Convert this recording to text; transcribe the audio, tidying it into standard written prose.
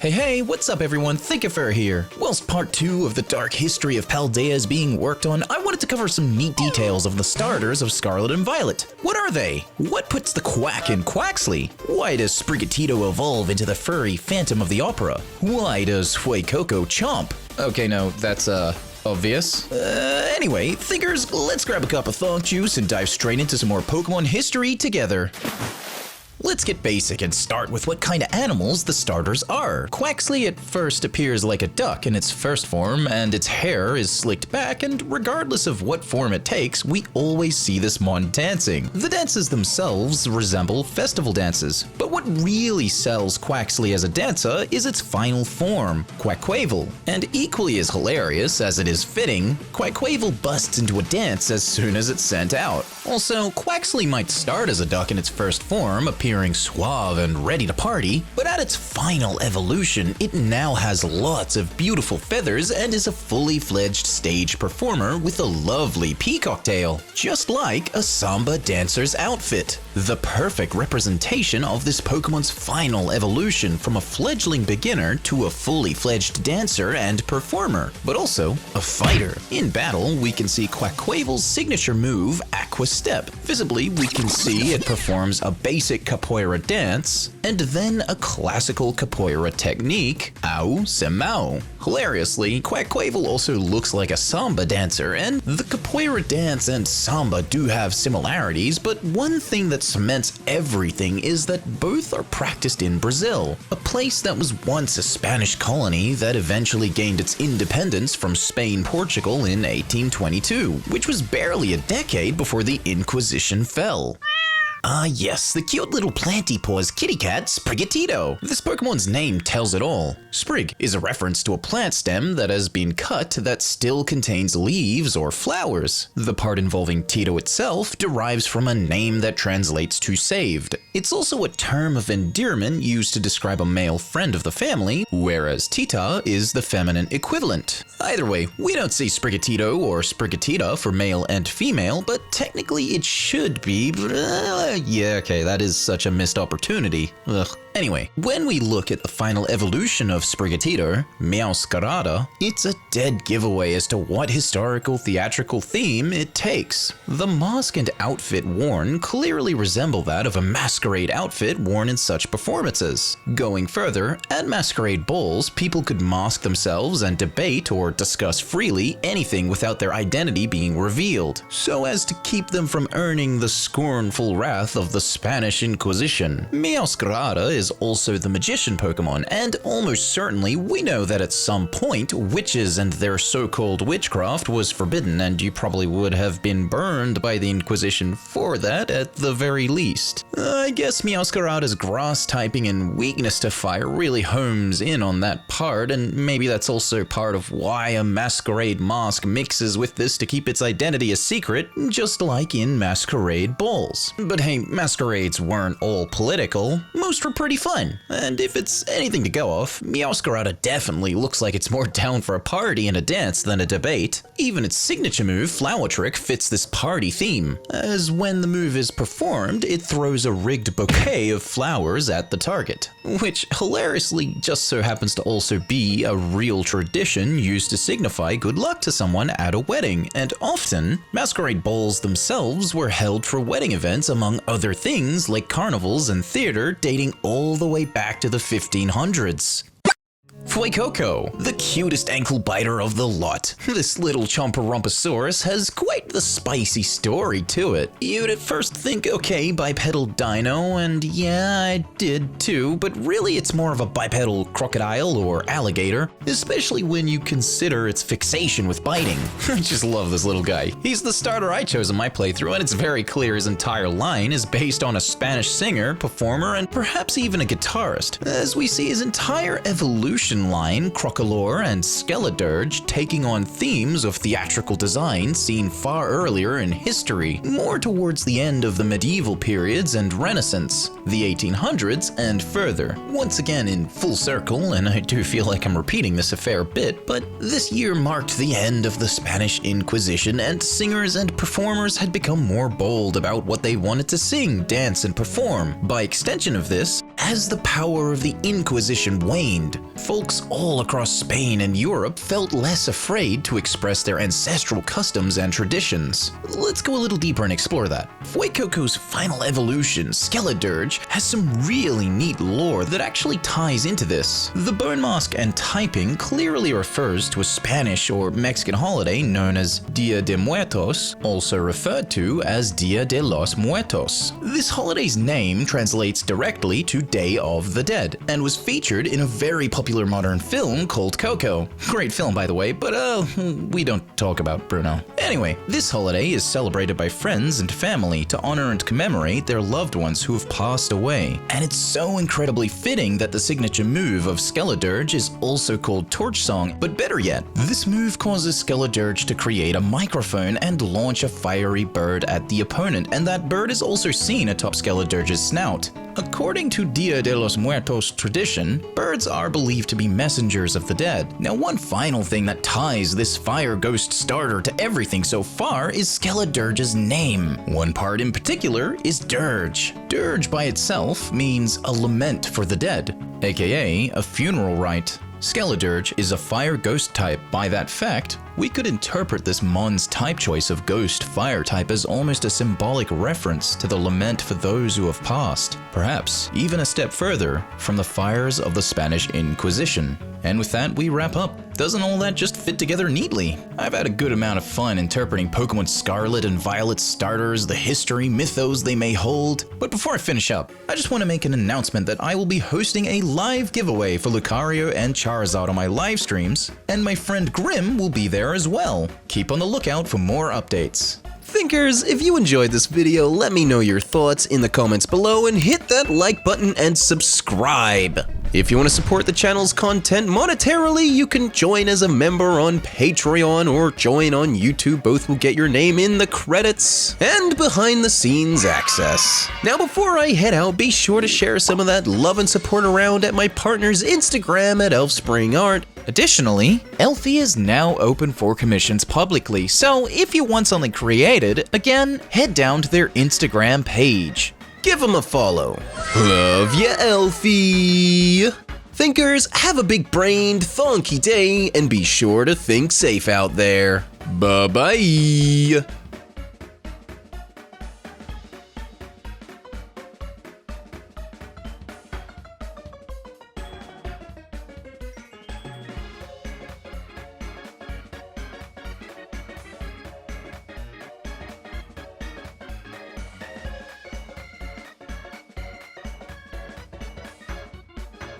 Hey, what's up everyone? Thinkafurr here. Whilst part 2 of the dark history of Paldea is being worked on, I wanted to cover some neat details of the starters of Scarlet and Violet. What are they? What puts the quack in Quaxly? Why does Sprigatito evolve into the furry Phantom of the Opera? Why does Fuecoco chomp? Okay, no, that's, obvious. Anyway, thinkers, let's grab a cup of thonk juice and dive straight into some more Pokemon history together. Let's get basic and start with what kind of animals the starters are. Quaxly at first appears like a duck in its first form, and its hair is slicked back, and regardless of what form it takes, we always see this mon dancing. The dances themselves resemble festival dances, but what really sells Quaxly as a dancer is its final form, quaquavel. And equally as hilarious as it is fitting, Quaquaval busts into a dance as soon as it's sent out. Also, Quaxly might start as a duck in its first form, appearing suave and ready to party, but at its final evolution, it now has lots of beautiful feathers and is a fully fledged stage performer with a lovely peacock tail, just like a Samba dancer's outfit. The perfect representation of this Pokemon's final evolution from a fledgling beginner to a fully fledged dancer and performer, but also a fighter. In battle, we can see Quaquaval's signature move, Aqua Step. Visibly, we can see it performs a basic Capoeira dance, and then a classical Capoeira technique, Au Semau. Hilariously, Quaquaval also looks like a Samba dancer, and the Capoeira dance and Samba do have similarities, but one thing that cements everything is that both are practiced in Brazil, a place that was once a Spanish colony that eventually gained its independence from Spain-Portugal in 1822, which was barely a decade before the Inquisition fell. Ah yes, the cute little planty paws kitty cat, Sprigatito. This Pokemon's name tells it all. Sprig is a reference to a plant stem that has been cut that still contains leaves or flowers. The part involving Tito itself derives from a name that translates to saved. It's also a term of endearment used to describe a male friend of the family, whereas Tita is the feminine equivalent. Either way, we don't see Sprigatito or Sprigatita for male and female, but technically it should be. Yeah, okay, that is such a missed opportunity. Ugh. Anyway, when we look at the final evolution of Sprigatito, Masquerade, it's a dead giveaway as to what historical theatrical theme it takes. The mask and outfit worn clearly resemble that of a masquerade outfit worn in such performances. Going further, at masquerade balls, people could mask themselves and debate or discuss freely anything without their identity being revealed, so as to keep them from earning the scornful wrath of the Spanish Inquisition. Masquerade is also the magician Pokemon, and almost certainly we know that at some point witches and their so-called witchcraft was forbidden, and you probably would have been burned by the Inquisition for that at the very least. I guess Masquerade's grass typing and weakness to fire really homes in on that part, and maybe that's also part of why a masquerade mask mixes with this to keep its identity a secret, just like in masquerade balls. But hey, masquerades weren't all political, most were pretty fun, and if it's anything to go off, Masquerade definitely looks like it's more down for a party and a dance than a debate. Even its signature move, Flower Trick, fits this party theme, as when the move is performed, it throws a rigged bouquet of flowers at the target, which hilariously just so happens to also be a real tradition used to signify good luck to someone at a wedding, and often, masquerade balls themselves were held for wedding events among other things like carnivals and theater dating all the way back to the 1500s. Fuecoco, the cutest ankle biter of the lot. This little Chomperomposaurus has quite the spicy story to it. You'd at first think, okay, bipedal dino, and yeah, I did too, but really it's more of a bipedal crocodile or alligator, especially when you consider its fixation with biting. I just love this little guy. He's the starter I chose in my playthrough, and it's very clear his entire line is based on a Spanish singer, performer, and perhaps even a guitarist, as we see his entire evolution line, Crocolore and Skeledirge, taking on themes of theatrical design seen far earlier in history, more towards the end of the medieval periods and Renaissance, the 1800s, and further. Once again in full circle, and I do feel like I'm repeating this a fair bit, but this year marked the end of the Spanish Inquisition, and singers and performers had become more bold about what they wanted to sing, dance, and perform. By extension of this, as the power of the Inquisition waned, folks all across Spain and Europe felt less afraid to express their ancestral customs and traditions. Let's go a little deeper and explore that. Fuecoco's final evolution, Skeledirge, has some really neat lore that actually ties into this. The bone mask and typing clearly refers to a Spanish or Mexican holiday known as Dia de Muertos, also referred to as Dia de los Muertos. This holiday's name translates directly to Day of the Dead, and was featured in a very popular modern film called Coco. Great film, by the way, but we don't talk about Bruno. Anyway, this holiday is celebrated by friends and family to honor and commemorate their loved ones who have passed away. And it's so incredibly fitting that the signature move of Skeledirge is also called Torch Song, but better yet, this move causes Skeledirge to create a microphone and launch a fiery bird at the opponent, and that bird is also seen atop Skeledirge's snout. According to Dia de los Muertos tradition, birds are believed to be messengers of the dead. Now, one final thing that ties this fire ghost starter to everything so far is Skeledirge's name. One part in particular is dirge. Dirge by itself means a lament for the dead, aka a funeral rite. Skeledirge is a fire ghost type. By that fact, we could interpret this mon's type choice of ghost fire type as almost a symbolic reference to the lament for those who have passed, perhaps even a step further from the fires of the Spanish Inquisition. And with that, we wrap up. Doesn't all that just fit together neatly? I've had a good amount of fun interpreting Pokemon Scarlet and Violet starters, the history, mythos they may hold. But before I finish up, I just want to make an announcement that I will be hosting a live giveaway for Lucario and Charizard on my live streams, and my friend Grim will be there as well. Keep on the lookout for more updates. Thinkers, if you enjoyed this video, let me know your thoughts in the comments below and hit that like button and subscribe. If you want to support the channel's content monetarily, you can join as a member on Patreon or join on YouTube. Both will get your name in the credits and behind the scenes access. Now, before I head out, be sure to share some of that love and support around at my partner's Instagram at ElfSpringArt. Additionally, Elfie is now open for commissions publicly, so if you want something created, again, head down to their Instagram page. Give them a follow. Love ya, Elfie! Thinkers, have a big-brained, thonky day, and be sure to think safe out there. Bye-bye!